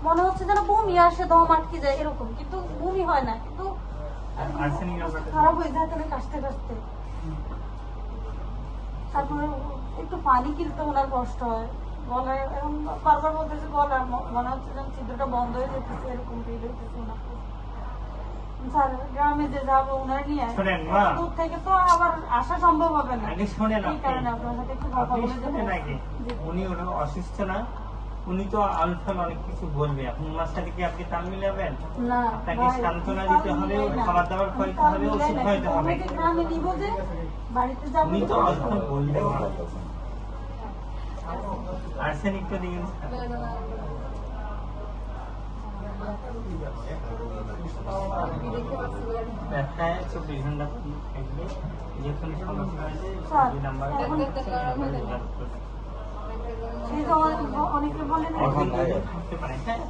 মনে হচ্ছে যেন বমি আসে, দম আটকে যায় এরকম, কিন্তু বমি হয় না, কিন্তু খারাপ হয়ে যায় তাহলে কাশতে কাশতে। তারপরে একটু পানি কিনতে ওনার কষ্ট হয়, গলায় এবং বারবার বলতেছে গলা মনে হচ্ছে যেন ছিদ্রটা বন্ধ হয়ে যেতেছে, এরকম ফিল হইতেছে ওনার। স্যার গ্রামে যে যাবো ওনার নিয়ে, দূর থেকে তো আবার আসা সম্ভব হবে না, এই কারণে আপনার সাথে একটু কথা বলে দেবো। উনি ওটা অসুস্থ না, উনি তো আলফাল অনেক কিছু বলবে, আপনি ওনার সাথে কি আপনি তাল মিলাবেন? না, আপনাকে সান্ত্বনা দিতে হবে, খাবার দাবার খাইতে হবে, ওষুধ খাইতে হবে। গ্রামে নিব যে বাড়িতে যাবো, উনি তো আলফাল বলবে। আর্সেনিক তো দিন ব্যথায় 24 ঘন্টা থাকবে, যে কোনো সমস্যা হলে নাম্বার অনেকে বলেন থাকতে পারে। হ্যাঁ